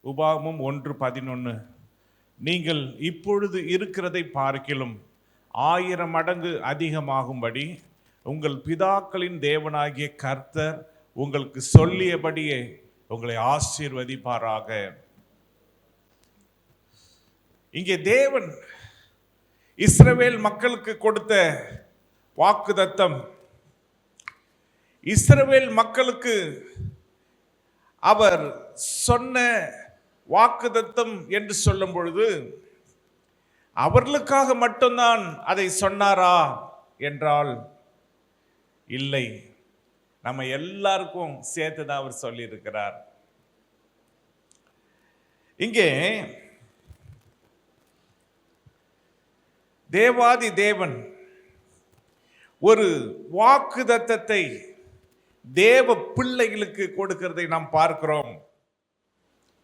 உபாகமம் 1:11. நீங்கள் இப்பொழுது இருக்கிறதை பார்க்கிலும் 1000 மடங்கு அதிகமாகும்படி உங்கள் பிதாக்களின் தேவனாகிய கர்த்தர் உங்களுக்கு சொல்லியபடியே உங்களை ஆசீர்வதிப்பாராக. இங்கே தேவன் இஸ்ரவேல் மக்களுக்கு கொடுத்த வாக்குத்தத்தம், இஸ்ரவேல் மக்களுக்கு அவர் சொன்ன வாக்குத்தத்தம் என்று சொல்லும் பொழுது அவர்களுக்காக மட்டும்தான் அதை சொன்னாரா என்றால் இல்லை, நம்ம எல்லாருக்கும் சேர்த்துதான் அவர் சொல்லியிருக்கிறார். இங்கே தேவாதி தேவன் ஒரு வாக்குத்தத்தத்தை தேவ பிள்ளைகளுக்கு கொடுக்கிறதை நாம் பார்க்கிறோம்.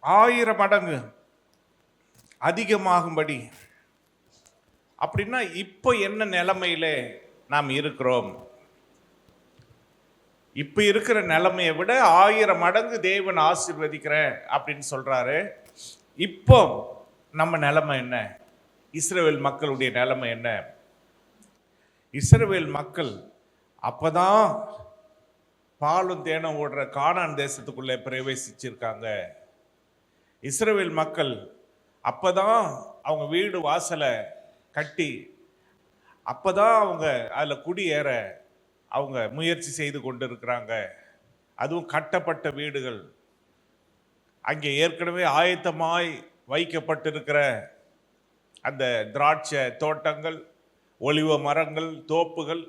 1000 மடங்கு அதிகமாகும்படி. அப்படின்னா இப்போ என்ன நிலைமையில நாம் இருக்கிறோம்? இப்ப இருக்கிற நிலைமையை விட 1000 மடங்கு தேவன் ஆசீர்வதிக்கிறேன் அப்படின்னு சொல்றாரு. இப்போ நம்ம நிலைமை என்ன? இஸ்ரவேல் மக்களுடைய நிலைமை என்ன? இஸ்ரவேல் மக்கள் அப்பதான் பாலும் தேனும் ஓடுற கானான் தேசத்துக்குள்ளே பிரவேசிச்சிருக்காங்க. இஸ்ரவேல் மக்கள் அப்பதான் அவங்க வீடு வாசலை கட்டி, அப்பதான் அவங்க அதில் குடியேற அவங்க முயற்சி செய்து கொண்டு இருக்கிறாங்க. அதுவும் கட்டப்பட்ட வீடுகள். அங்கே ஏற்கனவே ஆயத்தமாய் வைக்கப்பட்டிருக்கிற அந்த திராட்சை தோட்டங்கள், ஒலிவ மரங்கள், தோப்புகள்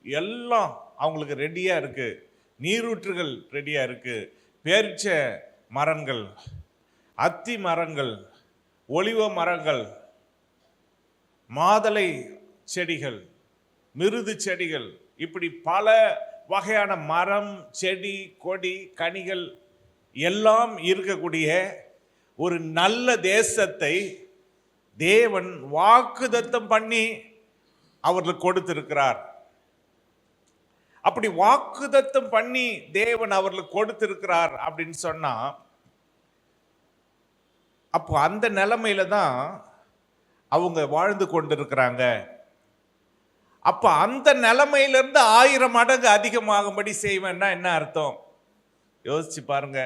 எல்லாம் அவங்களுக்கு ரெடியா இருக்கு. நீரூற்றுகள் ரெடியா இருக்கு. பேரிச்சை மரங்கள், அத்தி மரங்கள், ஒலிவ மரங்கள், மாதளை செடிகள், மிருது செடிகள், இப்படி பல வகையான மரம், செடி, கொடி, கனிகள் எல்லாம் இருக்கக்கூடிய ஒரு நல்ல தேசத்தை தேவன் வாக்குத்தத்தம் பண்ணி அவர்களுக்கு கொடுத்திருக்கிறார். அப்படி வாக்குத்தத்தம் பண்ணி தேவன் அவர்களுக்கு கொடுத்திருக்கிறார் அப்படின்னு சொன்னா, அப்போ அந்த நிலைமையில தான் அவங்க வாழ்ந்து கொண்டிருக்கிறாங்க. அப்ப அந்த நிலைமையிலிருந்து 1000 மடங்கு அதிகமாகும்படி செய்வேன்னா என்ன அர்த்தம்? யோசிச்சு பாருங்க.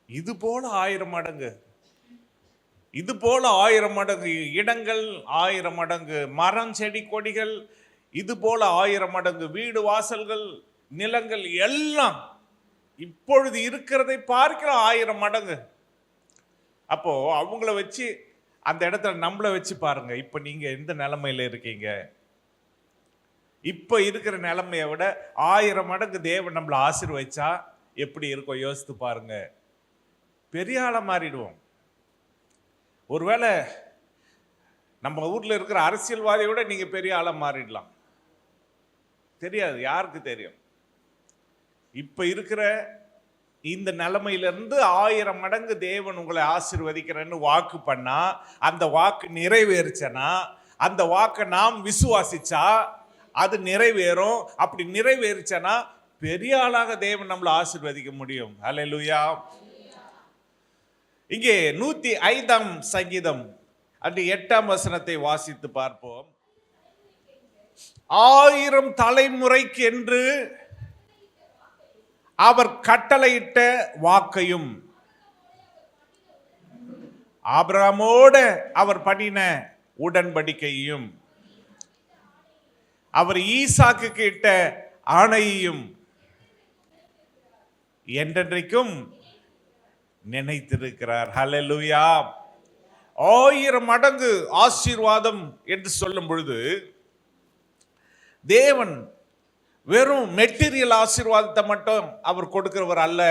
இது போல 1000 மடங்கு, இது போல 1000 மடங்கு இடங்கள், 1000 மடங்கு மரம், செடி, கொடிகள், இது போல 1000 மடங்கு வீடு, வாசல்கள், நிலங்கள் எல்லாம் இப்பொழுது இருக்கிறதை பார்க்கிற 1000 மடங்கு. அப்போ அவங்கள வச்சு அந்த இடத்துல நம்மளை வச்சு பாருங்க. இப்ப நீங்க எந்த நிலைமையில இருக்கீங்க? இப்ப இருக்கிற நிலைமையை விட 1000 மடங்கு தேவன் நம்மளை ஆசீர்வதிச்சா எப்படி இருக்கும் யோசித்து பாருங்க. பெரிய ஆளா மாறிடுவோம். ஒருவேளை நம்ம ஊர்ல இருக்கிற அரசியல்வாதியை விட நீங்க பெரிய ஆளா மாறிடலாம். தெரியாது, யாருக்கு தெரியும்? இப்ப இருக்கிற இந்த நிலைமையிலிருந்து 1000 மடங்கு தேவன் உங்களை ஆசீர்வதிக்கிறேன்னு வாக்கு பண்ணா, அந்த வாக்கு நிறைவேறுச்சனா, அந்த வாக்கை நாம் விசுவாசிச்சா அது நிறைவேறும். அப்படி நிறைவேறுச்சனா பெரிய ஆளாக தேவன் நம்மளை ஆசீர்வதிக்க முடியும். அல்லேலூயா. இங்கே 105ஆம் சங்கீதம் அது 8ஆம் வசனத்தை வாசித்து பார்ப்போம். 1000 தலைமுறைக்கு என்று அவர் கட்டளையிட்ட வாக்கையும், ஆபிரகாமோட அவர் பண்ணின உடன்படிக்கையையும், அவர் ஈசாக்கு இட்ட ஆணையையும் என்றென்றைக்கும் நினைத்திருக்கிறார். ஹல்லேலூயா. 1000 மடங்கு ஆசீர்வாதம் என்று சொல்லும் பொழுது தேவன் வெறும் மெட்டீரியல் ஆசீர்வாதத்தை மட்டும் அவர் கொடுக்கிறவர் அல்ல.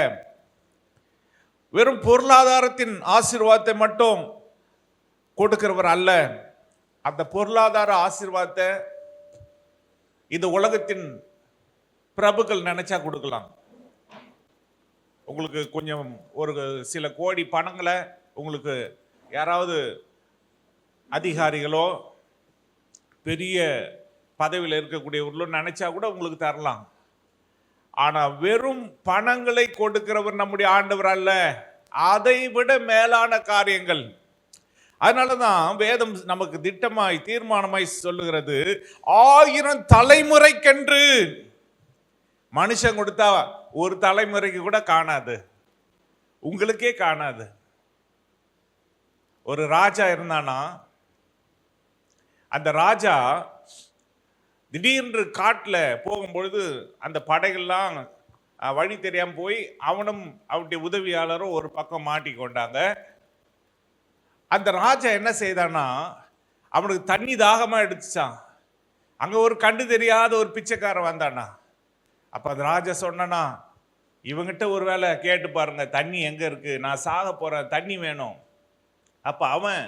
வெறும் பொருளாதாரத்தின் ஆசீர்வாதத்தை மட்டும் கொடுக்கிறவர் அல்ல. அந்த பொருளாதார ஆசீர்வாதத்தை இந்த உலகத்தின் பிரபுக்கள் நினைச்சா கொடுக்கலாம். உங்களுக்கு கொஞ்சம் ஒரு சில கோடி பணங்களை உங்களுக்கு யாராவது அதிகாரிகளோ பெரிய பதவியில் இருக்கக்கூடியவர்களோ நினைச்சா கூட உங்களுக்கு தரலாம். ஆனா வெறும் பணங்களை கொடுக்கிறவர் நம்முடைய ஆண்டவர் அல்ல, அதை விட மேலான காரியங்கள். அதனாலதான் வேதம் நமக்கு திட்டமாய் தீர்மானமாய் சொல்லுகிறது, 1000 தலைமுறைக்கென்று. மனுஷன் கொடுத்தா ஒரு தலைமுறைக்கு கூட காணாது, உங்களுக்கே காணாது. ஒரு ராஜா இருந்தானா, அந்த ராஜா திடீர்னு காட்டுல போகும்பொழுது அந்த படைகள்லாம் வழி தெரியாம போய் அவனும் அவனுடைய உதவியாளரும் ஒரு பக்கம் மாட்டிக்கொண்டாங்க. அந்த ராஜா என்ன செய்தானா, அவனுக்கு தண்ணி தாகமா எடுத்துச்சான். அங்க ஒரு கண்டு தெரியாத ஒரு பிச்சைக்காரன் வந்தானா. அப்ப அந்த ராஜா சொன்னா, இவங்கிட்ட ஒரு வேளை கேட்டு பாருங்க, தண்ணி எங்க இருக்கு, நான் சாக போறேன், தண்ணி வேணும். அப்ப அவன்,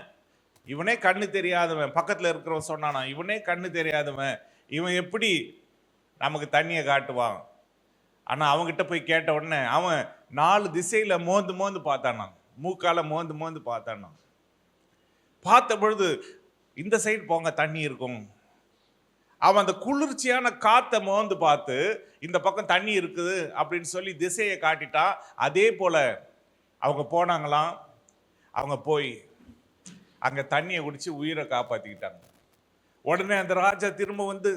இவனே கண்ணு தெரியாதவன், பக்கத்துல இருக்கிறவன் சொன்னானா, இவனே கண்ணு தெரியாதவன், இவன் எப்படி நமக்கு தண்ணியை காட்டுவான்? ஆனா அவன்கிட்ட போய் கேட்ட உடனே அவன் 4 திசையில மோந்து மோந்து பார்த்தானா, மூக்கால மோந்து மோந்து பார்த்தானா. பார்த்த பொழுது இந்த சைடு போங்க தண்ணி இருக்கும். அவன் அந்த குளிர்ச்சியான காத்தை மோந்து பார்த்து இந்த பக்கம் தண்ணி இருக்குது அப்படின்னு சொல்லி திசையை காட்டிட்டா. அதே போல அவங்க போனாங்களாம். அவங்க போய் அங்க தண்ணியை குடிச்சு உயிரை காப்பாத்திக்கிட்டாங்க. உடனே அந்த ராஜா திரும்ப வந்து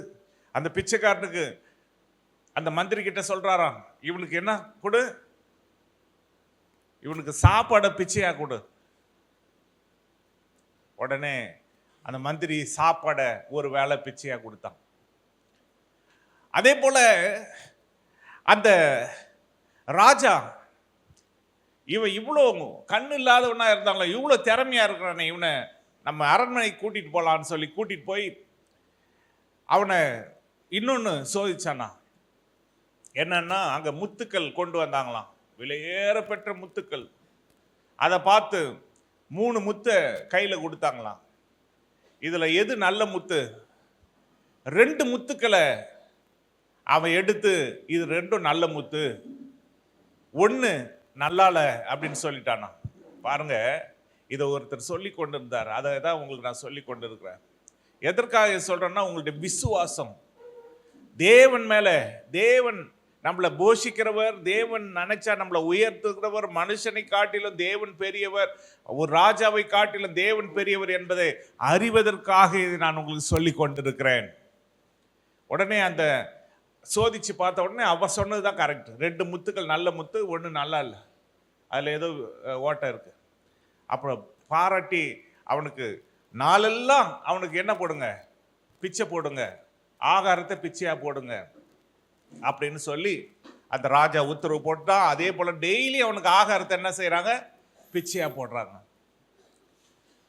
அந்த பிச்சைக்காரனுக்கு, அந்த மந்திரி கிட்ட சொல்றாராம், இவனுக்கு என்ன கொடு, இவனுக்கு சாப்பாடை பிச்சையா கொடு. உடனே அந்த மந்திரி சாப்பாடை ஒரு வேளை பிச்சையா கொடுத்தான். அதே போல அந்த ராஜா, இவன் இவ்வளோ கண்ணு இல்லாதவனா இருந்தாங்களா, இவ்வளோ திறமையா இருக்கிறானே, இவனை நம்ம அரண்மனை கூட்டிட்டு போலான்னு சொல்லி கூட்டிட்டு போய் அவனை இன்னொன்னு சோதிச்சானா. என்னன்னா, அங்க முத்துக்கள் கொண்டு வந்தாங்களாம், விலையேற பெற்ற முத்துக்கள். அதை பார்த்து 3 முத்தை கையில கொடுத்தாங்களாம். இதுல எது நல்ல முத்து? 2 முத்துக்களை அவன் எடுத்து, இது 2ம் நல்ல முத்து, 1 நல்லால அப்படின்னு சொல்லிட்டானா. பாருங்க, இதை ஒருத்தர் சொல்லி கொண்டு இருந்தார். அதை தான் உங்களுக்கு நான் சொல்லி கொண்டு இருக்கிறேன். எதற்காக சொல்றேன்னா, உங்களுடைய விசுவாசம் தேவன் மேல, தேவன் நம்மளை போஷிக்கிறவர், தேவன் நினைச்சா நம்மளை உயர்த்துகிறவர், மனுஷனை காட்டிலும் தேவன் பெரியவர், ஒரு ராஜாவை காட்டிலும் தேவன் பெரியவர் என்பதை அறிவதற்காக இதை நான் உங்களுக்கு சொல்லி கொண்டிருக்கிறேன். உடனே அந்த சோதிச்சு பார்த்த உடனே அவ சொன்னதுதான் கரெக்ட். 2 முத்துக்கள் நல்ல முத்து, 1 நல்லா இல்லை, அதுல ஏதோ ஓட்டை இருக்கு. அப்புறம் பாராட்டி அவனுக்கு நாளெல்லாம் அவனுக்கு என்ன போடுங்க, பிச்சை போடுங்க, ஆகாரத்தை பிச்சையா போடுங்க அப்படின்னு சொல்லி அந்த ராஜா உத்தரவு போட்டா. அதே போல டெய்லி அவனுக்கு ஆகாரத்தை என்ன செய்யறாங்க, பிச்சையா போடுறாங்க.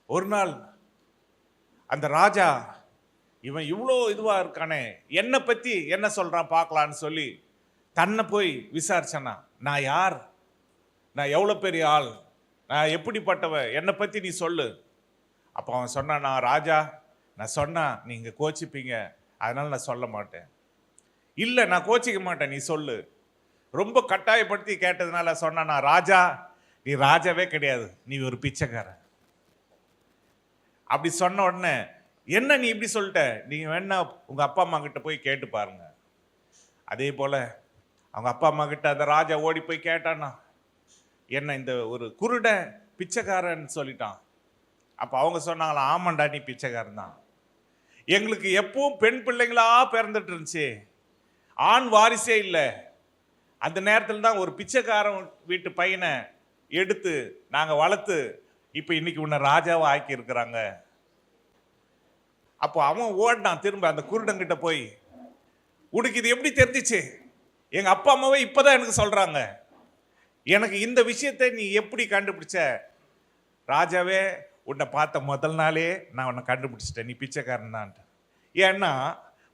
ஒரு நாள் அந்த ராஜா, இவன் இவ்வளோ இதுவா இருக்கானே, என்னை பத்தி என்ன சொல்றான் பார்க்கலான்னு சொல்லி தன்னை போய் விசாரிச்சானா. நான் யார், நான் எவ்வளோ பெரிய ஆள், நான் எப்படிப்பட்டவன், என்னை பத்தி நீ சொல்லு. அப்போ அவன் சொன்னான், நான் ராஜா, நான் சொன்னா நீங்க கோச்சிப்பீங்க, அதனால நான் சொல்ல மாட்டேன். இல்லை, நான் கோச்சிக்க மாட்டேன், நீ சொல்லு. ரொம்ப கட்டாயப்படுத்தி கேட்டதுனால சொன்னான், நான் ராஜா, நீ ராஜாவே கிடையாது, நீ ஒரு பிச்சைக்காரன். அப்படி சொன்ன உடனே, என்ன நீ இப்படி சொல்லிட்ட, நீங்க வேணா உங்க அப்பா அம்மா கிட்ட போய் கேட்டு பாருங்க. அதே போல அவங்க அப்பா அம்மா கிட்ட அந்த ராஜா ஓடி போய் கேட்டானா, என்ன இந்த ஒரு குருட பிச்சைக்காரன் சொல்லிட்டான். அப்ப அவங்க சொன்னாங்களா, ஆமாண்டா நீ பிச்சைக்காரன் தான், எங்களுக்கு எப்பவும் பெண் பிள்ளைங்களா பிறந்துட்டு இருந்துச்சு, ஆண் வாரிசே இல்லை. அந்த நேரத்தில் தான் ஒரு பிச்சைக்காரன் வீட்டு பையனை எடுத்து நாங்க வளர்த்து இப்ப இன்னைக்கு உன்னை ராஜாவை ஆக்கி இருக்கிறாங்க. அப்போ அவன் ஓடினான் திரும்ப அந்த குருடங்கிட்ட போய், உனக்கு இது எப்படி தெரிஞ்சிச்சு, எங்க அப்பா அம்மாவே இப்பதான் எனக்கு சொல்றாங்க, எனக்கு இந்த விஷயத்தை நீ எப்படி கண்டுபிடிச்ச? ராஜாவே, உன்னை பார்த்த முதல் நாளே நான் உன்னை கண்டுபிடிச்சிட்டேன், நீ பிச்சைக்காரன் தான். ஏன்னா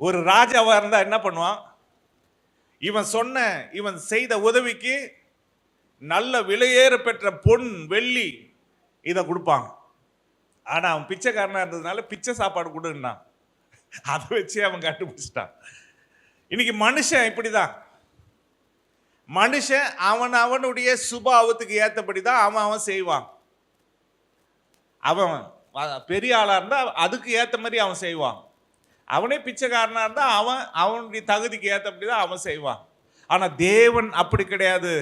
ஒரு ராஜாவா இருந்தா என்ன பண்ணுவான், இவன் செய்த உதவிக்கு நல்ல விலையேற பெற்ற பொன் வெள்ளி இதை கொடுப்பான். ஆனா அவன் பிச்சைக்காரனா இருந்ததுனால பிச்சை சாப்பாடு கொடுன்னா, அதை வச்சு அவன் கண்டுபிடிச்சிட்டான். இன்னைக்கு மனுஷன் இப்படிதான், மனுஷன் அவனுடைய சுபாவத்துக்கு ஏற்றபடிதான் அவன் செய்வான். அவன் பெரிய ஆளா இருந்தா அதுக்கு ஏற்ற மாதிரி அவன் செய்வான். அவனே பிச்சைக்காரனா இருந்தா அவனுடைய தகுதிக்கு ஏற்றபடிதான் அவன் செய்வான். ஆனா தேவன் அப்படி கிடையாது.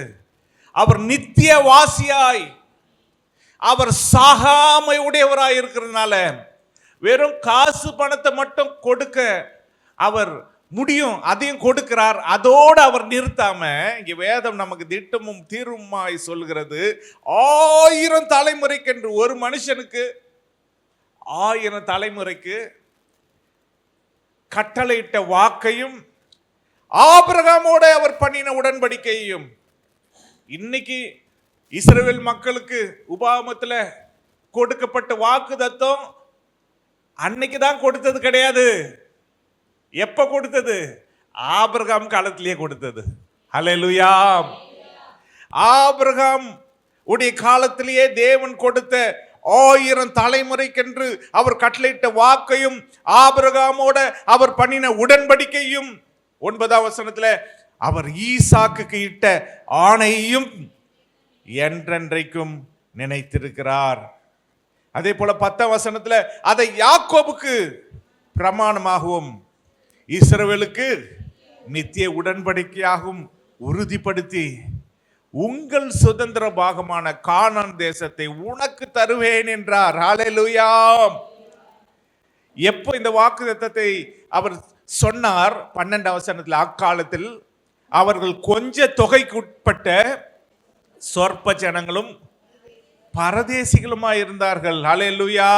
அவர் நித்திய வாசியாய், அவர் சாகாமை உடையவராய் இருக்கிறதுனால வெறும் காசு பணத்தை மட்டும் கொடுக்க அவர் முடியும், அதையும் கொடுக்கிறார். அதோடு அவர் நிறுத்தாம, இங்க வேதம் நமக்கு திட்டமும் தீர்வுமாய் சொல்கிறது, 1000 தலைமுறைக்கு என்று, ஒரு மனுஷனுக்கு 1000 தலைமுறைக்கு கட்டளையிட்ட வாக்கையும் ஆபிரகாமோட அவர் பண்ணின உடன்படிக்கையையும் இன்னைக்கு இஸ்ரவேல் மக்களுக்கு உபாகமத்தில் கொடுக்கப்பட்ட வாக்கு தத்தம் அன்னைக்கு தான் கொடுத்தது கிடையாது. எப்ப கொடுத்தது? ஆபிரகாம் காலத்திலேயே கொடுத்தது. ஹல்லேலூயா. ஆபிரகாம் உடைய காலத்திலேயே தேவன் கொடுத்த 1000 தலைமுறைக்கென்று அவர் கட்டளையிட்ட வாக்கையும் ஆபிரகாமோட அவர் பண்ணின உடன்படிக்கையும் 9ஆம் வசனத்துல அவர் ஈசாக்குக்கு இட்ட ஆணையையும் என்றென்றைக்கும் நினைத்திருக்கிறார். அதே போல 10ஆம் வசனத்துல அதை யாக்கோபுக்கு பிரமாணமாகவும் இஸ்ரவேலுக்கு நித்திய உடன்படிக்கையாகவும் உறுதிப்படுத்தி உங்கள் சுதந்திர பாகமான கானான் தேசத்தை உனக்கு தருவேன் என்றார். ஹல்லேலூயா. எப்போ இந்த வாக்குத்தத்தத்தை அவர் சொன்னார்? 12ஆம் வசனத்தில், அக்காலத்தில் அவர்கள் கொஞ்ச தொகைக்குட்பட்ட சொற்ப ஜனங்களும் பரதேசிகளுமாய் இருந்தார்கள். ஹல்லேலூயா.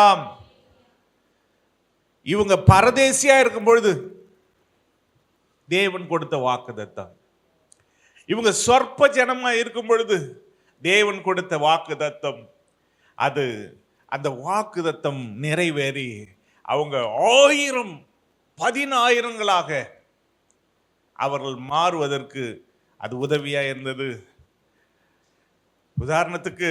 இவங்க பரதேசியா இருக்கும் பொழுது தேவன் கொடுத்த வாக்குத்தத்தம், இவங்க சொற்ப ஜனமா இருக்கும் பொழுது தேவன் கொடுத்த வாக்குத்தத்தம், அது அந்த வாக்குத்தத்தம் நிறைவேறி அவங்க 1000 10,000 அவர்கள் மாறுவதற்கு அது உதவியா இருந்தது. உதாரணத்துக்கு,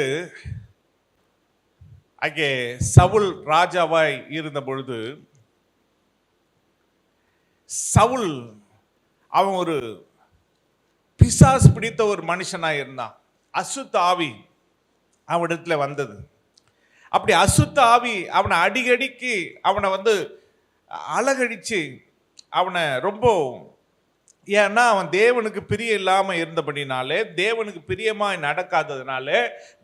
அங்கே சவுல் ராஜாவாய் இருந்த பொழுது, சவுல் அவன் ஒரு பிசாசு பிடித்த ஒரு மனுஷனாய் இருந்தான். அசுத்த ஆவி அவனிடத்துல வந்தது. அப்படி அசுத்த ஆவி அவனை அடிக்கடிக்கு அவனை அலகடிச்சு அவனை ரொம்ப, ஏன்னா அவன் தேவனுக்கு பிரிய இல்லாமல் இருந்தபடினாலே, தேவனுக்கு பிரியமாய் நடக்காததுனால,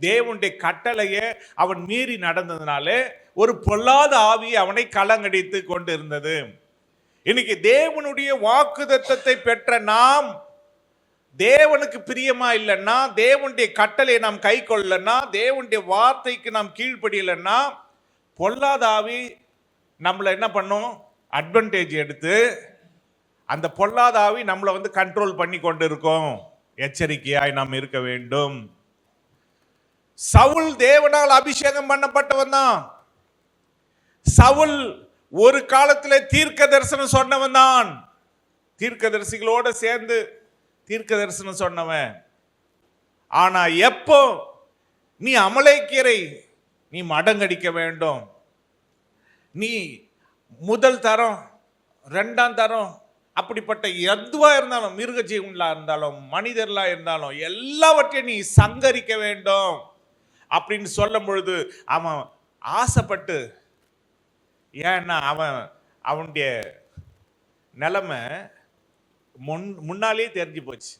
தேவனுடைய கட்டளையை அவன் மீறி நடந்ததுனாலே ஒரு பொல்லாத ஆவி அவனை கலங்கடித்து கொண்டு இருந்தது. இன்னைக்கு தேவனுடைய வாக்குத்தத்தத்தை பெற்ற நாம் தேவனுக்கு பிரியமா இல்லைன்னா, தேவனுடைய கட்டளையை நாம் கை கொள்ளலன்னா, தேவனுடைய வார்த்தைக்கு நாம் கீழ்ப்படியலைன்னா, பொல்லாத ஆவி நம்மளை என்ன பண்ணும்? அட்வான்டேஜ் எடுத்து அந்த பொல்லாத ஆவி நம்மளை கண்ட்ரோல் பண்ணி கொண்டு இருக்கோம். எச்சரிக்கையாய் நாம் இருக்க வேண்டும். சவுல் தேவனால் அபிஷேகம் பண்ணப்பட்டவன் தான். சவுல் ஒரு காலத்தில் தீர்க்க தரிசனம் சொன்னவன் தான். தீர்க்கதரிசிகளோட சேர்ந்து தீர்க்க தரிசனம் சொன்னவன். ஆனா எப்போ நீ அமலேக்கியரை நீ மடங்கடிக்க வேண்டும், நீ முதல் தரம் 2ஆம் தரம் அப்படிப்பட்ட எதுவா இருந்தாலும், மிருக ஜீவன்களா இருந்தாலும் மனிதர்களா இருந்தாலும் எல்லாவற்றையும் நீ சங்கரிக்க வேண்டும் அப்படின்னு சொல்லும் பொழுது அவன் ஆசைப்பட்டு, ஏன்னா அவனுடைய நிலைமை முன்னாலேயே தெரிஞ்சு போச்சு.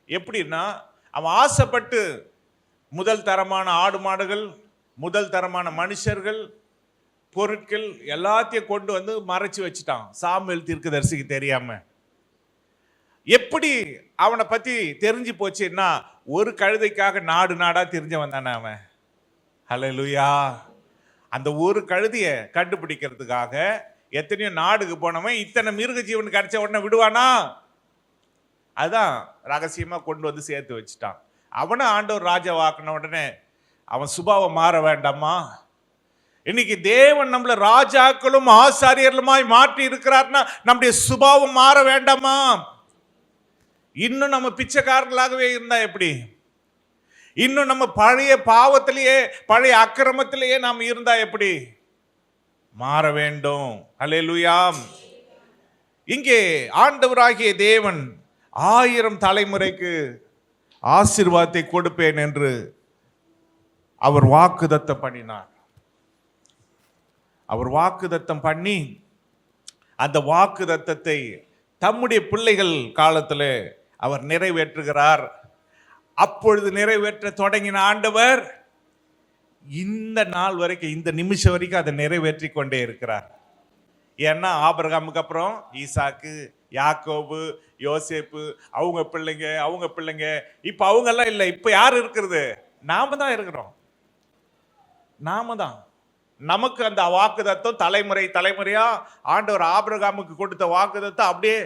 எப்படின்னா, அவன் ஆசைப்பட்டு முதல் தரமான ஆடு மாடுகள், முதல் தரமான மனுஷர்கள், பொருட்கள் எல்லாத்தையும் கொண்டு மறைச்சு வச்சுட்டான், சாமுவேல் தீர்க்கதரிசிக்கு தெரியாம. எப்படி அவனை பத்தி தெரிஞ்சு போச்சுன்னா, ஒரு கழுதைக்காக நாடு நாடா தெரிஞ்சவன் தானே அவன். ஹல்லேலூயா. அந்த ஒரு கழுதையை கண்டுபிடிக்கிறதுக்காக எத்தனையோ நாடுக்கு போனவன் இத்தனை மிருக ஜீவன் கிடைச்ச உடனே விடுவானா? அதான் ரகசியமா கொண்டு சேர்த்து வச்சுட்டான். அவனை ஆண்டவர் ராஜாவாக்குன உடனே அவன் சுபாவம் மாற வேண்டாமா? இன்னைக்கு தேவன் நம்மள ராஜாக்களும் ஆசாரியர்களுமாய் மாற்றி இருக்கிறார்னா நம்முடைய சுபாவம் மாற வேண்டாமா? இன்னும் நம்ம பிச்சைக்காரர்களாகவே இருந்தா எப்படி? இன்னும் நம்ம பழைய பாவத்திலேயே, பழைய அக்கிரமத்திலேயே நாம் இருந்தா எப்படி? மாற வேண்டும். அல்லேலூயா. இங்கே ஆண்டவராகிய தேவன் 1000 தலைமுறைக்கு ஆசீர்வாதத்தை கொடுப்பேன் என்று அவர் வாக்குத்தத்தம் பண்ணினார். அவர் வாக்குத்தத்தம் பண்ணி அந்த வாக்குத்தத்தத்தை தம்முடைய பிள்ளைகள் காலத்தில் அவர் நிறைவேற்றுகிறார். அப்பொழுது நிறைவேற்ற தொடங்கின ஆண்டவர் இந்த நாள் வரைக்கும், இந்த நிமிஷம் வரைக்கும் அதை நிறைவேற்றி கொண்டே இருக்கிறார். ஏன்னா ஆபிரகாமுக்கு அப்புறம் ஈசாக்கு, யாக்கோபு, யோசேப்பு, அவங்க பிள்ளைங்க, இப்ப அவங்க எல்லாம் இல்லை. இப்ப யார் இருக்கிறது? நாம தான் இருக்கிறோம். நாம தான். நமக்கு அந்த வாக்குத்தத்தம் தலைமுறையா ஆண்டவர் ஆபிரகாமுக்கு கொடுத்த வாக்குத்தத்தம் அப்படியே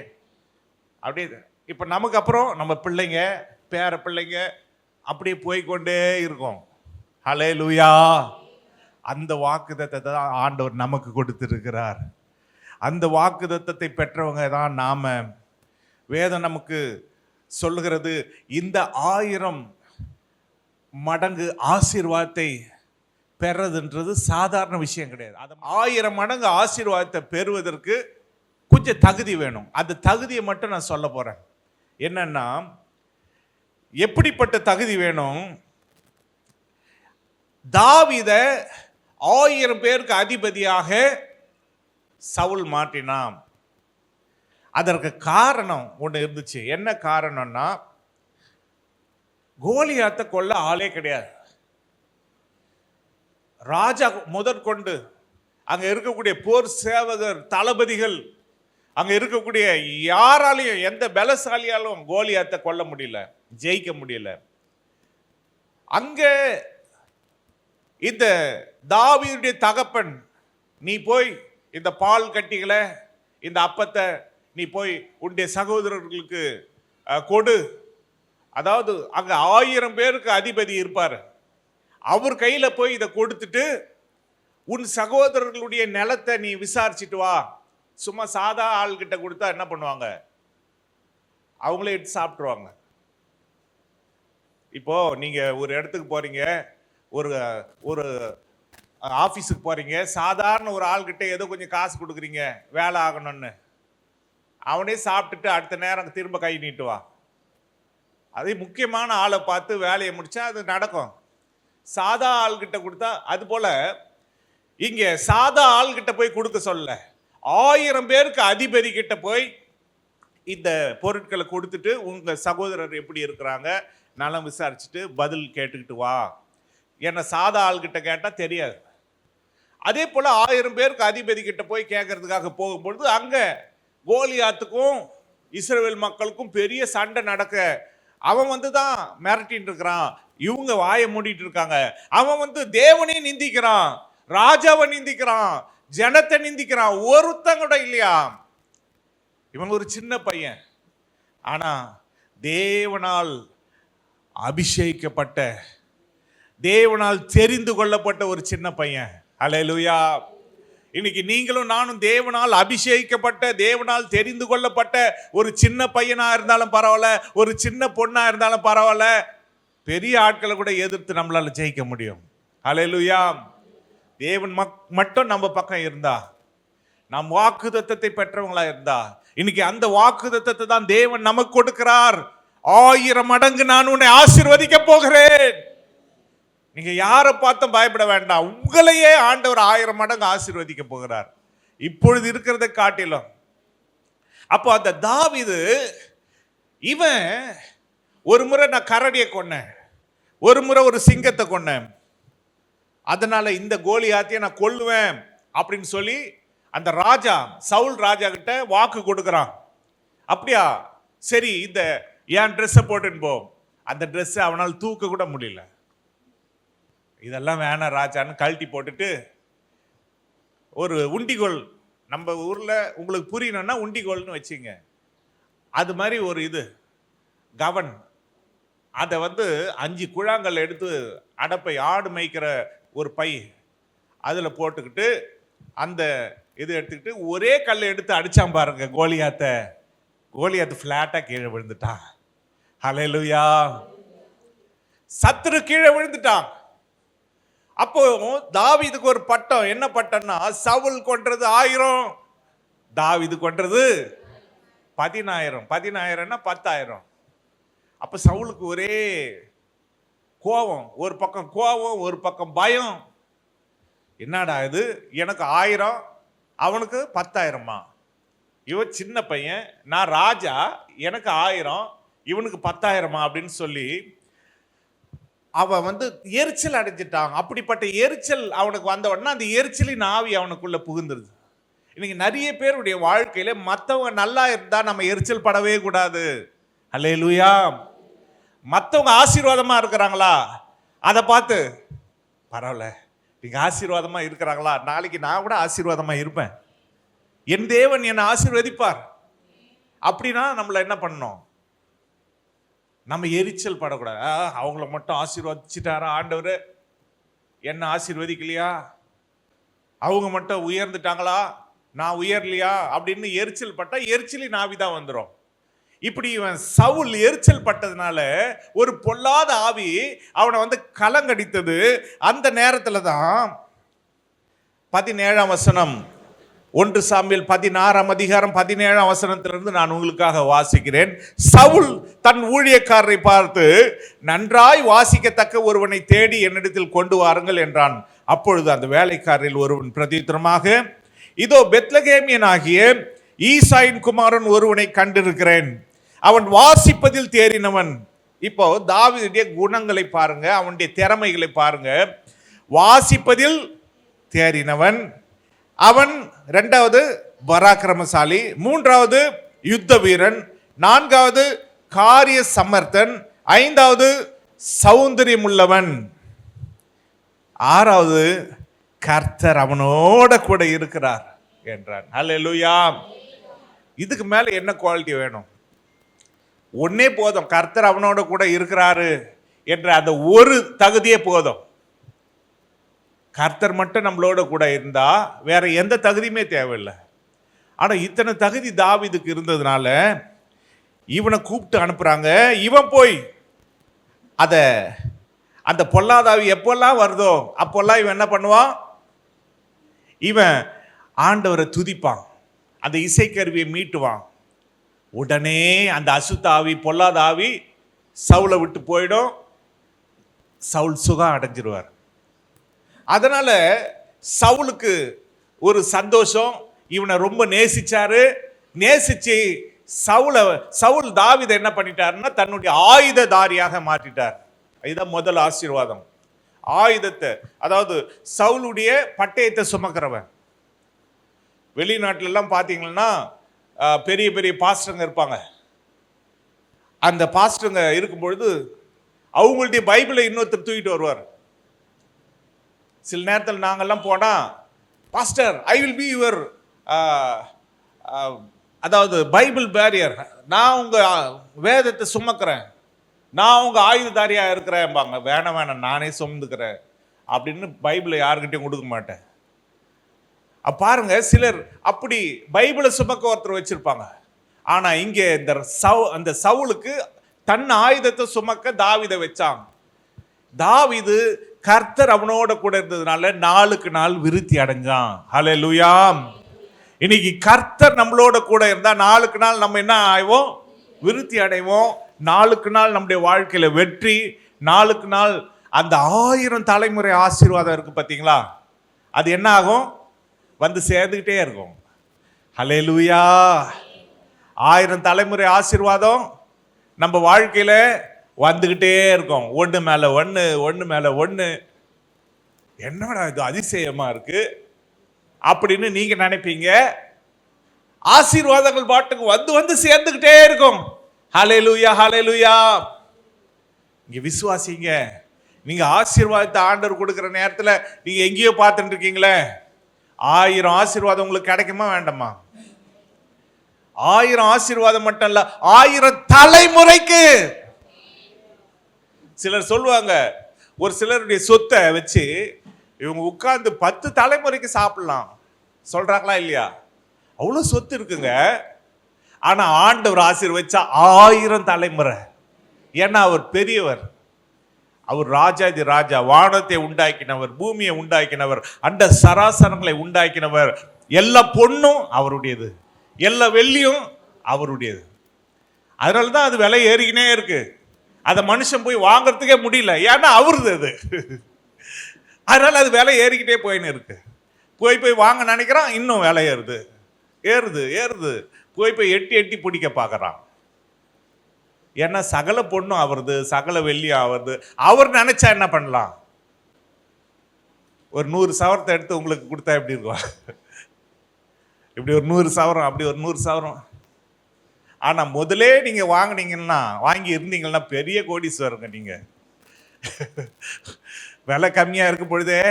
இப்ப நமக்கு அப்புறம் நம்ம பிள்ளைங்க, பேர பிள்ளைங்க அப்படியே போய்கொண்டே இருக்கும். ஹல்லேலூயா. அந்த வாக்குத்தத்தத்தை தான் ஆண்டவர் நமக்கு கொடுத்திருக்கிறார். அந்த வாக்குத்தத்தத்தை பெற்றவங்க தான் நாம. வேதம் நமக்கு சொல்லுகிறது, இந்த 1000 மடங்கு ஆசீர்வாதத்தை பெறதுன்றது சாதாரண விஷயம் கிடையாது. அது 1000 மடங்கு ஆசீர்வாதத்தை பெறுவதற்கு கொஞ்சம் தகுதி வேணும். அந்த தகுதியை மட்டும் நான் சொல்ல போறேன். என்னன்னா, எப்படிப்பட்ட தகுதி வேணும்? தாவீதை 1000 பேருக்கு அதிபதியாக சவுல் மாற்றினான். அதற்கு காரணம் ஒன்று இருந்துச்சு. என்ன காரணம்னா, கோலியாத்தை கொல்ல ஆளே கிடையாது. ராஜா முதற்கொண்டு அங்க இருக்கக்கூடிய போர் சேவகர், தளபதிகள், அங்க இருக்கக்கூடிய யாராலையும், எந்த பலசாலியாலும் கோலியாத்தை கொல்ல முடியல, ஜெயிக்க முடியல. அங்க இந்த தாவீதுடைய தகப்பன், நீ போய் இந்த பால் கட்டிகளை, இந்த அப்பத்தை நீ போய் உன்னுடைய சகோதரர்களுக்கு கொடு. அதாவது அங்க 1000 பேருக்கு அதிபதி இருப்பார். அவர் கையில போய் இதை கொடுத்துட்டு, உன் சகோதரர்களுடைய நிலத்தை நீ விசாரிச்சுட்டு வா. சும்மா சாதா ஆள்கிட்ட கொடுத்தா என்ன பண்ணுவாங்க? அவங்களே எடுத்து சாப்பிட்டுருவாங்க. இப்போ நீங்க ஒரு இடத்துக்கு போறீங்க, ஒரு ஆபீஸுக்கு போறீங்க, சாதாரண ஒரு ஆள்கிட்ட ஏதோ கொஞ்சம் காசு கொடுக்குறீங்க வேலை ஆகணும்னு. அவனே சாப்பிட்டுட்டு அடுத்த நேரம் திரும்ப கை நீட்டுவா. அதே முக்கியமான ஆளை பார்த்து வேலையை முடிச்சா அது நடக்கும். சாதா ஆள்கிட்ட கொடுத்தா, அது போல இங்க சாதா ஆள்கிட்ட போய் கொடுக்க சொல்ல, 1000 பேருக்கு அதிபதி கிட்ட போய் இந்த பொருட்களை கொடுத்துட்டு, உங்க சகோதரர் எப்படி இருக்கிறாங்க நலம் விசாரிச்சுட்டு பதில் கேட்டுக்கிட்டு வா. ஏன்னா சாதா ஆள்கிட்ட கேட்டா தெரியாது. அதே போல 1000 பேருக்கு அதிபதி கிட்ட போய் கேட்கறதுக்காக போகும்பொழுது அங்க கோலியாத்துக்கும் இஸ்ரவேல் மக்களுக்கும் பெரிய சண்டை நடக்க, அவன் தான் மிரட்டின்னு இருக்கிறான், இவங்க வாயை மூடிட்டு இருக்காங்க. அவன் தேவனை நிந்திக்கிறான், ராஜாவை நிந்திக்கிறான், ஜனத்தை நிந்திக்கிறான். ஒருத்தங்க கூட இல்லையா. இவன் ஒரு சின்ன பையன், ஆனா தேவனால் அபிஷேகிக்கப்பட்ட, தேவனால் தெரிந்து கொள்ளப்பட்ட ஒரு சின்ன பையன். அல்லேலூயா. இன்னைக்கு நீங்களும் நானும் தேவனால் அபிஷேகிக்கப்பட்ட, தேவனால் தெரிந்து கொள்ளப்பட்ட ஒரு சின்ன பையனா இருந்தாலும் பரவாயில்ல, ஒரு சின்ன பொண்ணா இருந்தாலும் பரவாயில்ல, பெரிய ஆட்களை கூட எதிர்த்து நம்மளால ஜெயிக்க முடியும். அல்லேலூயா. தேவன் மட்டும் நம்ம பக்கம் இருந்தா, நம் வாக்குத்தத்தத்தை பெற்றவங்களா இருந்தா, இன்னைக்கு அந்த வாக்குத்தத்தத்தை தான் தேவன் நமக்கு கொடுக்கிறார். 1000 மடங்கு நான் உன்னை ஆசீர்வதிக்க போகிறேன். நீங்க யாரை பார்த்தும் பயப்பட வேண்டாம். உங்களையே ஆண்டவர் 1000 மடங்கு ஆசீர்வதிக்க போகிறார், இப்பொழுது இருக்கிறத காட்டிலும். அப்போ அந்த தாவீது, இவன் ஒரு முறை நான் கரடியை கொன்னேன், ஒரு முறை ஒரு சிங்கத்தை கொன்னேன், அதனால இந்த கோலியாத்தையை நான் கொல்லுவேன் அப்படின்னு சொல்லி அந்த ராஜா, சவுல் ராஜா கிட்ட வாக்கு கொடுக்கிறான். அப்படியா, சரி இந்த என் ட்ரெஸ்ஸை போட்டுன்னு போ. அந்த ட்ரெஸ்ஸை அவனால் தூக்க கூட முடியல. இதெல்லாம் வேணாம் ராஜான்னு கழட்டி போட்டுட்டு, ஒரு உண்டிகோல், நம்ம ஊர்ல உங்களுக்கு புரியணும்னா உண்டிகோல்னு வச்சுங்க, அது மாதிரி ஒரு இது கவன், அதை 5 குழாங்கள் எடுத்து அடப்பை, ஆடு மேய்க்கிற ஒரு பை, அதில் போட்டுக்கிட்டு அந்த இது எடுத்துக்கிட்டு ஒரே கல்லை எடுத்து அடிச்சான் பாருங்க கோலியாத்தை. கோலியாத்து ஃப்ளாட்டா கீழே விழுந்துட்டான். ஹல்லேலூயா. சத்துரு கீழே விழுந்துட்டான். அப்போ தாவீதுக்கு ஒரு பட்டம். என்ன பட்டம்னா, சவுல் கொன்றது 1000, தாவீது கொன்றது 10000. 10000ன்னா 10000. அப்ப சவுலுக்கு ஒரே கோபம், ஒரு பக்கம் கோபம், ஒரு பக்கம் பயம். என்னடா இது, எனக்கு 1000, அவனுக்கு 10000மா? இவன் சின்ன பையன், நான் ராஜா, எனக்கு 1000, இவனுக்கு 10,000 அப்படின்னு சொல்லி அவன் வந்து எரிச்சல் அடைஞ்சிட்டான். அப்படிப்பட்ட எரிச்சல் அவனுக்கு வந்த உடனே அந்த எரிச்சலின் ஆவி அவனுக்குள்ள புகுந்துருது. இன்னைக்கு நிறைய பேருடைய வாழ்க்கையில மற்றவங்க நல்லா இருந்தா நம்ம எரிச்சல் படவே கூடாது. அல்லேலூயா. மற்றவங்க ஆசீர்வாதமா இருக்கிறாங்களா, அதை பார்த்து பரவாயில்ல, நீங்க ஆசீர்வாதமா இருக்கிறாங்களா, நாளைக்கு நான் கூட ஆசீர்வாதமா இருப்பேன், என் தேவன் என்னை ஆசீர்வதிப்பார் அப்படின்னா நம்மள என்ன பண்ணணும், நம்ம எரிச்சல் படக்கூடாது. அவங்கள மட்டும் ஆசீர்வதிச்சிட்டாரா ஆண்டவர், என்ன ஆசீர்வதிக்கலையா, அவங்க மட்டும் உயர்ந்துட்டாங்களா, நான் உயர்லையா அப்படின்னு எரிச்சல் பட்டா எரிச்சலின் ஆவிதான் வந்துடும். இப்படி இவன் சவுல் எரிச்சல் பட்டதுனால ஒரு பொல்லாத ஆவி அவனை வந்து கலங்கடித்தது. அந்த நேரத்துல தான் 17ஆம் வசனம், 1 சாமுவேல் 16ஆம் அதிகாரம் 17ஆம் வசனத்திலிருந்து நான் உங்களுக்காக வாசிக்கிறேன். சவுல் தன் ஊழியக்காரரை பார்த்து, நன்றாய் வாசிக்கத்தக்க ஒருவனை தேடி என்னிடத்தில் கொண்டு வாருங்கள் என்றான். அப்பொழுது அந்த வேலைக்காரரில் ஒருவன் பிரதியுத்தரமாக, இதோ பெத்லகேமியனாகிய ஈசாயின் குமாரன் ஒருவனை கண்டிருக்கிறேன், அவன் வாசிப்பதில் தேறினவன். இப்போ தாவீதுடைய குணங்களை பாருங்க, அவனுடைய திறமைகளை பாருங்க. வாசிப்பதில் தேறினவன் அவன், 2வது பராக்கிரமசாலி, 3வது யுத்த வீரன், 4வது காரிய சமர்த்தன், 5வது சௌந்தரியம் உள்ளவன், 6வது கர்த்தர் அவனோட கூட இருக்கிறார் என்றான். அல்லேலூயா. இதுக்கு மேல என்ன குவாலிட்டி வேணும்? ஒன்னே போதும், கர்த்தர் அவனோட கூட இருக்கிறாரு என்ற அந்த ஒரு தகுதியே போதும். கர்த்தர் மட்டும் நம்மளோட கூட இருந்தா வேற எந்த தகுதியுமே தேவையில்லை. ஆனா இத்தனை தகுதி தாவீதுக்கு இருந்ததுனால இவனை கூப்பிட்டு அனுப்புறாங்க. இவன் போய் அந்த பொல்லாதாவி எப்பெல்லாம் வருதோ அப்பெல்லாம் இவன் என்ன பண்ணுவான், இவன் ஆண்டவரை துதிப்பான், அந்த இசைக்கருவியை மீட்டுவான். உடனே அந்த அசுத்தாவி, பொல்லாதாவி சவுலை விட்டு போயிடும், சவுல் சுகம் அடைஞ்சிருவார். அதனால சவுலுக்கு ஒரு சந்தோஷம், இவனை ரொம்ப நேசிச்சாரு. நேசிச்சு சவுல் தாவீதை என்ன பண்ணிட்டாருன்னா தன்னுடைய ஆயுததாரியாக மாற்றிட்டார். இதுதான் முதல் ஆசீர்வாதம். ஆயுதத்தை, அதாவது சவுலுடைய பட்டயத்தை சுமக்கிறவன். வெளிநாட்டுல எல்லாம் பார்த்தீங்கன்னா பெரிய பெரிய பாஸ்டருங்க இருப்பாங்க. அந்த பாஸ்டருங்க இருக்கும்பொழுது அவங்களுடைய பைபிளை இன்னொருத்தர் தூக்கிட்டு வருவார். சில நேரத்தில் நாங்கள்லாம் போனால், pastor I will be your, அதாவது பைபிள் பேரியர், நான் உங்கள் வேதத்தை சுமக்கிறேன், நான் உங்கள் ஆயுததாரியாக இருக்கிறேன்பாங்க. வேணாம் நானே சுமந்துக்கிறேன் அப்படின்னு பைபிளை யாருக்கிட்டையும் கொடுக்க மாட்டேன். பாருங்க, சிலர் அப்படி பைபிளை சுமக்க ஒருத்தர் வச்சிருப்பாங்க. ஆனா இங்க அந்த சவுலுக்கு தன் ஆயுதத்தை சுமக்க தாவீதை வச்சாங்க. தாவீது கர்த்தர் அவனோட கூட இருந்ததுனால நாளுக்கு நாள் விருத்தி அடைஞ்சான். ஹல்லேலூயா. இன்னைக்கு கர்த்தர் நம்மளோட கூட இருந்தா நாளுக்கு நாள் நம்ம என்ன ஆயிவோம், விருத்தி அடைவோம். நாளுக்கு நாள் நம்முடைய வாழ்க்கையில வெற்றி, நாளுக்கு நாள் அந்த 1000 தலைமுறை ஆசீர்வாதம் இருக்கு பார்த்தீங்களா, அது என்ன ஆகும், வந்து சேர்ந்துக்கிட்டே இருக்கும். ஹல்லேலூயா. 1000 தலைமுறை ஆசீர்வாதம் நம்ம வாழ்க்கையில வந்துகிட்டே இருக்கும். ஒன்று மேல ஒன்று, ஒன்று மேல ஒன்று. என்னடா இது அதிசயமா இருக்கு அப்படின்னு நீங்க நினைப்பீங்க. ஆசீர்வாதங்கள் பாட்டுக்கு வந்து வந்து சேர்ந்துகிட்டே இருக்கும். ஹல்லேலூயா, ஹல்லேலூயா. இங்க விசுவாசிங்க. நீங்க ஆசீர்வாதத்தை ஆண்டவர் கொடுக்கிற நேரத்தில் நீங்க எங்கேயோ பார்த்துட்டு இருக்கீங்களே, 1000 ஆசீர்வாதம் உங்களுக்கு கிடைக்குமா வேண்டாமா? 1000 ஆசீர்வாதம் மட்டும் இல்ல, 1000 தலைமுறைக்கு. சிலர் சொல்லுவாங்க, ஒரு சிலருடைய சொத்தை வச்சு இவங்க உட்கார்ந்து 10 தலைமுறைக்கு சாப்பிடலாம் சொல்றாங்களா இல்லையா? அவ்வளவு சொத்து இருக்குங்க. ஆனா ஆண்டவர் ஆசீர்வதிச்சா 1000 தலைமுறை. ஏன்னா அவர் பெரியவர், அவர் ராஜாதி ராஜா, வானத்தை உண்டாக்கினவர், பூமியை உண்டாக்கினவர், அந்த சராசரங்களை உண்டாக்கினவர். எல்லா பொண்ணும் அவருடையது, எல்லா வெள்ளியும் அவருடையது. அதனாலதான் அது விலை ஏறிக்கினே இருக்கு. அதை மனுஷன் போய் வாங்கறதுக்கே முடியல, ஏன்னா அவருது அது. அதனால அது விலை ஏறிக்கிட்டே போயின்னு இருக்கு. போய் வாங்க நினைக்கிறான், இன்னும் விலை ஏறுது. போய் எட்டி எட்டி பிடிக்க பார்க்கறான். ஏன்னா சகல பொண்ணும் அவரது, சகல வெள்ளியும் அவரது. அவர் நினைச்சா என்ன பண்ணலாம்? ஒரு 100 சவரத்தை எடுத்து உங்களுக்கு கொடுத்தா எப்படி இருக்கும்? இப்படி ஒரு 100 சவரம், அப்படி ஒரு 100 சவரம். ஆனா முதலே நீங்க வாங்கினீங்கன்னா, வாங்கி இருந்தீங்கன்னா பெரிய கோடீஸ்வரங்க நீங்க. விலை கம்மியா இருக்கும் பொழுதே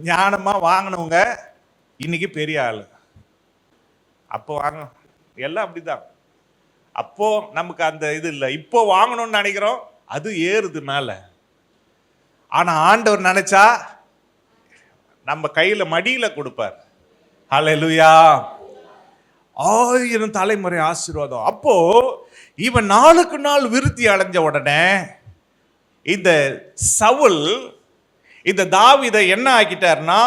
ஞானமா வாங்கினவங்க இன்னைக்கு பெரிய ஆளு. அப்போ வாங்க, எல்லாம் அப்படிதான். அப்போ நமக்கு அந்த இது இல்லை. இப்போ வாங்கணும்னு நினைக்கிறோம், அது ஏறுது மேல. ஆனா ஆண்டவர் நினைச்சா நம்ம கையில மடியில கொடுப்பார். ஹல்லேலூயா. 1000 தலைமுறை ஆசீர்வாதம். அப்போ இவன் நாளுக்கு நாள் விருத்தி அடைஞ்ச உடனே இந்த சவுல் இந்த தாவீதை என்ன ஆக்கிட்டார்னா,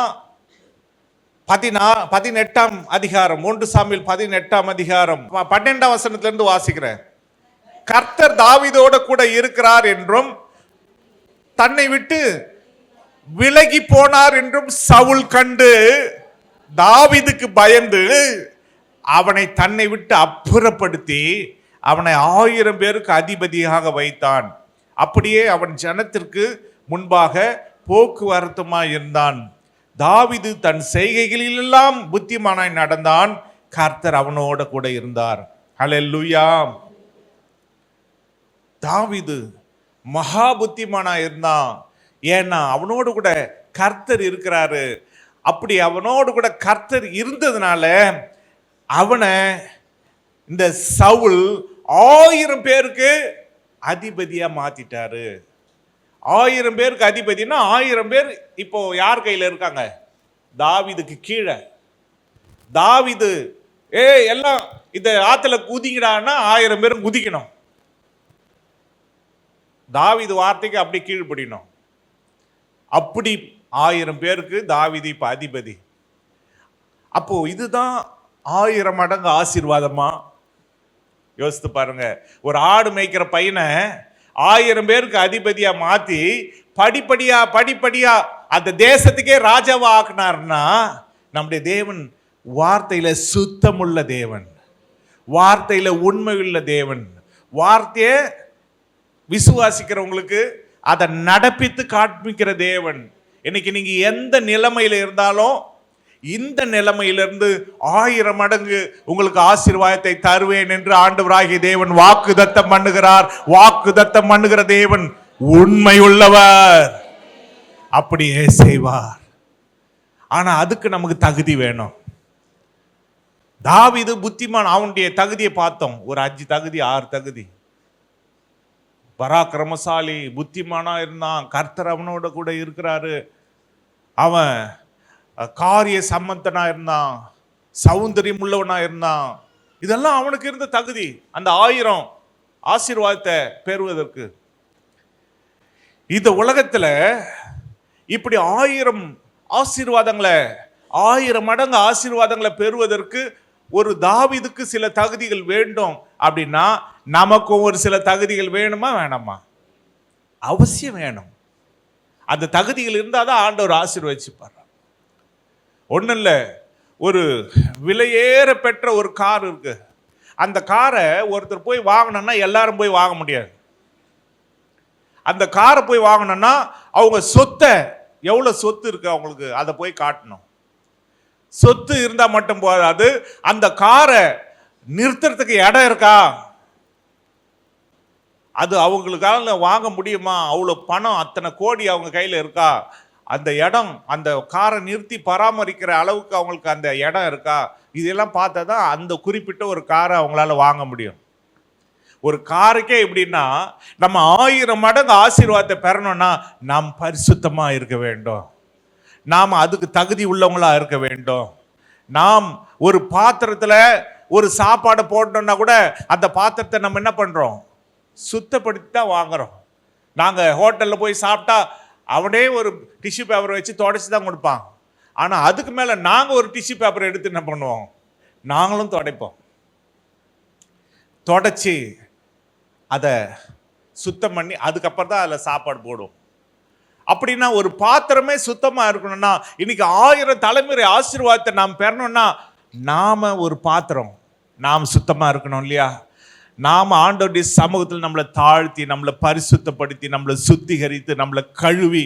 18ஆம் அதிகாரம், 1 சாமுவேல் 18ஆம் அதிகாரம் 12ஆம் வசனத்திலிருந்து வாசிக்கிறேன். கர்த்தர் தாவீதோட கூட இருக்கிறார் என்றும் தன்னை விட்டு விலகி போனார் என்றும் சவுல் கண்டு தாவீதுக்கு பயந்து அவனை தன்னை விட்டு அப்புறப்படுத்தி அவனை 1000 பேருக்கு அதிபதியாக வைத்தான். அப்படியே அவன் ஜனத்திற்கு முன்பாக போக்குவரத்துமாய் இருந்தான். தாவீது தன் செய்கைகளிலெல்லாம் புத்திமானாய் நடந்தான். கர்த்தர் அவனோட கூட இருந்தார். ஹல்லேலூயா. தாவீது மகா புத்திமானாய் இருந்தான். ஏன்னா அவனோடு கூட கர்த்தர் இருக்கிறாரு. அப்படி அவனோடு கூட கர்த்தர் இருந்ததுனால அவனை இந்த சவுல் 1000 பேருக்கு அதிபதியா மாத்திட்டாரு. 1000 பேருக்கு அதிபதினா 1000 பேர் இப்போ யார் கையில இருக்காங்க? தாவீதுக்கு கீழே. தாவீது எல்லாம் இந்த ஆத்துல குதிங்கடான்னா 1000 பேரும் குதிக்கணும். தாவீது வார்த்தைக்கு அப்படி கீழ்ப்படியணும். அப்படி 1000 பேருக்கு தாவீது இப்ப அதிபதி. அப்போ இதுதான் 1000 மடங்கு ஆசீர்வாதமா? யோசித்து பாருங்க. ஒரு ஆடு மேய்க்கிற பையனை 1000 பேருக்கு அதிபதியா மாத்தி படிப்படியா அந்த தேசத்துக்கே ராஜாவா ஆக்கினார்னா, நம்முடைய தேவன் வார்த்தையில சுத்தமுள்ள தேவன், வார்த்தையில உண்மையுள்ள தேவன். வார்த்தையை விசுவாசிக்கிறவங்களுக்கு அதை நடப்பித்து காண்பிக்கிற தேவன். இன்னைக்கு நீங்க எந்த நிலைமையில இருந்தாலும் இந்த நிலைமையிலிருந்து 1000 மடங்கு உங்களுக்கு ஆசீர்வாதத்தை தருவேன் என்று ஆண்டவராகிய தேவன் வாக்குத்தத்தம் பண்ணுகிறார். வாக்குத்தத்தம் பண்ணுகிற தேவன் உண்மை உள்ளவர், அப்படியே செய்வார். ஆனா அதுக்கு நமக்கு தகுதி வேணும். தாவீது புத்திமான், அவனுடைய தகுதியை பார்த்தோம். ஒரு 5 தகுதி 6 தகுதி. பராக்கிரமசாலி, புத்திமானா இருந்தான், கர்த்தர் அவனோட கூட இருக்கிறாரு, அவன் காரிய சம்பந்தனா இருந்தான், சௌந்தரியம் உள்ளவனா இருந்தான். இதெல்லாம் அவனுக்கு இருந்த தகுதி அந்த 1000 ஆசீர்வாதத்தை பெறுவதற்கு. இந்த உலகத்துல இப்படி 1000 ஆசீர்வாதங்களை, 1000 மடங்கு ஆசீர்வாதங்களை பெறுவதற்கு ஒரு தாவீதுக்கு சில தகுதிகள் வேண்டும். அப்படின்னா நமக்கும் ஒரு சில தகுதிகள் வேணுமா வேணாமா? அவசியம் வேணும். அந்த தகுதிகள் இருந்தால் தான் ஆண்டவர் ஆசீர்வதிச்சுப்பார். ஒன்றும் இல்லை, ஒரு விலையேற பெற்ற ஒரு கார் இருக்கு. அந்த காரை ஒருத்தர் போய் வாங்கணும்னா எல்லாரும் போய் வாங்க முடியாது. அந்த காரை போய் வாங்கணும்னா அவங்க சொத்தை, எவ்வளோ சொத்து இருக்கு அவங்களுக்கு, அதை போய் காட்டணும். சொத்து இருந்தால் மட்டும் போதாது, அந்த காரை நிறுத்துறதுக்கு இடம் இருக்கா, அது அவங்களுக்காக வாங்க முடியுமா, அவ்வளோ பணம், அத்தனை கோடி அவங்க கையில் இருக்கா, அந்த இடம், அந்த காரை நிறுத்தி பராமரிக்கிற அளவுக்கு அவங்களுக்கு அந்த இடம் இருக்கா, இதெல்லாம் பார்த்தா தான் அந்த குறிப்பிட்ட ஒரு காரை அவங்களால வாங்க முடியும். ஒரு காருக்கே எப்படின்னா, நம்ம 1000 மடங்கு ஆசீர்வாதத்தை பெறணும்னா நாம் பரிசுத்தமாக இருக்க வேண்டும், நாம் அதுக்கு தகுதி உள்ளவங்களா இருக்க வேண்டும். நாம் ஒரு பாத்திரத்தில் ஒரு சாப்பாடை போட்டோம்னா கூட அந்த பாத்திரத்தை நம்ம என்ன பண்ணுறோம், சுத்தப்படுத்தி தான் வாங்குறோம். நாங்கள் ஹோட்டலில் போய் சாப்பிட்டா அவனே ஒரு டிஷ்யூ பேப்பரை வச்சு தொடச்சி தான் கொடுப்பான். ஆனால் அதுக்கு மேலே நாங்கள் ஒரு டிஷ்யூ பேப்பரை எடுத்து என்ன பண்ணுவோம், நாங்களும் துடைப்போம். தொடச்சி அதை சுத்தம் பண்ணி அதுக்கப்புறம் தான் அதில் சாப்பாடு போடுவோம். அப்படின்னா ஒரு பாத்திரமே சுத்தமாக இருக்கணும்னா, இன்னைக்கு 1000 தலைமுறை ஆசீர்வாதத்தை நாம் பெறணும்னா நாம ஒரு பாத்திரம், நாம் சுத்தமாக இருக்கணும் இல்லையா? நாம ஆண்டவருடைய சமூகத்தில் நம்மளை தாழ்த்தி, நம்மளை பரிசுத்தப்படுத்தி, நம்மளை சுத்திகரித்து, நம்மளை கழுவி,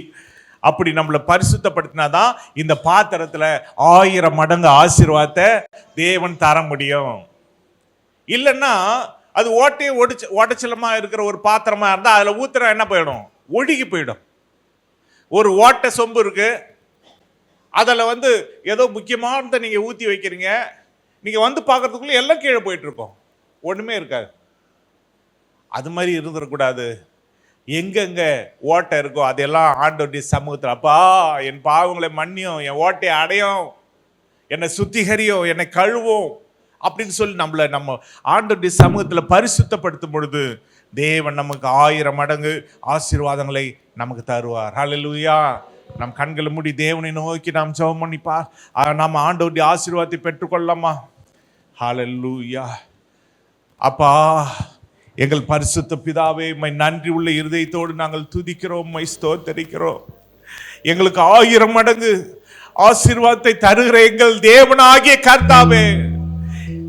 அப்படி நம்மளை பரிசுத்தப்படுத்தினாதான் இந்த பாத்திரத்துல 1000 மடங்கு ஆசீர்வாதத்தை தேவன் தர முடியும். இல்லைன்னா அது ஓட்டச்சலமா இருக்கிற ஒரு பாத்திரமா இருந்தா அதுல ஊத்துற என்ன போயிடும், ஒழுகி போயிடும். ஒரு ஓட்டை சொம்பு இருக்கு, அதில் ஏதோ முக்கியமானதை நீங்க ஊத்தி வைக்கிறீங்க, நீங்க பார்க்கறதுக்குள்ள எல்லாம் கீழே போயிட்டு இருக்கோம், ஒண்ணுமே இருக்காது. அது மாதிரி இருந்துடக்கூடாது. எங்கெங்க ஓட்டை இருக்கோ அதெல்லாம் ஆண்டவருடைய சமூகத்தில், அப்பா என் பாவங்களை மன்னியும், என் ஓட்டையை அடையும், என்னை சுத்திகரியும், என்னை கழுவும் அப்படின்னு சொல்லி நம்ம ஆண்டவருடைய சமூகத்தில் பரிசுத்தப்படுத்தும் பொழுது தேவன் நமக்கு 1000 மடங்கு ஆசீர்வாதங்களை நமக்கு தருவார். ஹல்லேலூயா. நம் கண்களை மூடி தேவனை நோக்கி நாம் ஜெபம் பண்ணிப்பா, நாம் ஆண்டவருடைய ஆசீர்வாதத்தை பெற்றுக்கொள்ளலாமா? ஹல்லேலூயா. அப்பா, எங்கள் பரிசுத்த பிதாவே, உம்மை நன்றி உள்ள இருதயத்தோடு நாங்கள் துதிக்கிறோம், உம்மை ஸ்தோத்திரிக்கிறோம். எங்களுக்கு 1000 மடங்கு ஆசீர்வாதத்தை தருகிற எங்கள் தேவனாகிய கர்த்தாவே,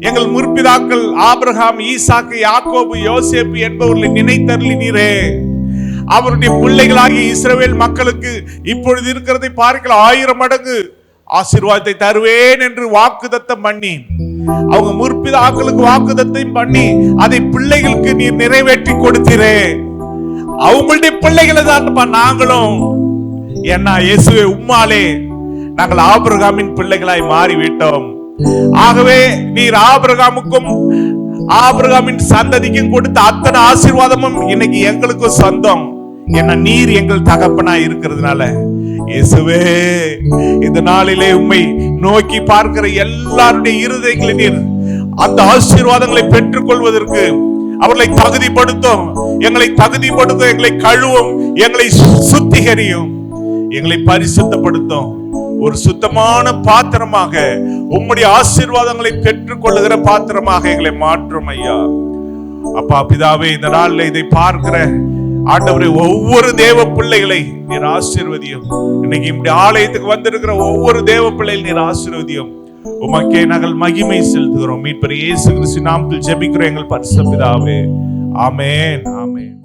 எங்கள் முற்பிதாக்கள் ஆபிரகாம், ஈசாக்கு, யாக்கோபு, யோசேப்பு என்பவர்களை நினைத்தருளினீரே. அவருடைய பிள்ளைகளாகிய இஸ்ரவேல் மக்களுக்கு இப்பொழுது இருக்கிறதை பார்க்கலாம் 1000 மடங்கு ஆசீர்வாதத்தை தருவேன் என்று வாக்குத்தத்தம் பண்ணி, அவங்க முற்பிதாக்களுக்கு வாக்குத்தத்தம் பண்ணி அதை பிள்ளைகளுக்கு நீர் நிறைவேற்றி கொடுத்தீரே. அவங்களுடைய பிள்ளைகளை தான் நாங்களும். ஏன்னா இயேசுவே, உம்மாலே நாங்கள் ஆபிரகாமின் பிள்ளைகளாய் மாறிவிட்டோம். ஆகவே நீர் ஆபிரகாமுக்கும் ஆபிரகாமின் சந்ததிக்கும் கொடுத்த அத்தனை ஆசீர்வாதமும் இன்னைக்கு எங்களுக்கும் சொந்தம். ஏன்னா நீர் எங்கள் தகப்பனாய் இருக்கிறதுனால. இயேசுவே, இந்த நாளிலே உம்மை நோக்கி பார்க்கிற எல்லாருடைய இருதயங்களை நீர் அந்த ஆசீர்வாதங்களை பெற்றுக் கொள்வதற்கு அவர்களை தகுதிப்படுத்தும், எங்களை தகுதிப்படுத்தும், எங்களை கழுவும், எங்களை சுத்திகரியும், எங்களை பரிசுத்தப்படுத்தும். ஒரு சுத்தமான பாத்திரமாக, உம்முடைய ஆசீர்வாதங்களை பெற்றுக் கொள்ளுகிற பாத்திரமாக எங்களை மாற்றும் ஐயா. அப்பா பிதாவே, இந்த நாளில் இதை பார்க்கிற ஆண்டவரே, ஒவ்வொரு தேவ பிள்ளைகளை நீர் ஆசீர்வதியும். இன்னைக்கு இப்படி ஆலயத்துக்கு வந்திருக்கிற ஒவ்வொரு தேவ பிள்ளைகளை நீர் ஆசீர்வதியும். உமக்கே நாங்கள் மகிமை செலுத்துகிறோம். மீட்பர் இயேசு கிறிஸ்து நாமத்தில் ஜெபிக்கிறோம் எங்கள் பரிசுத்த பிதாவே. ஆமென், ஆமென்.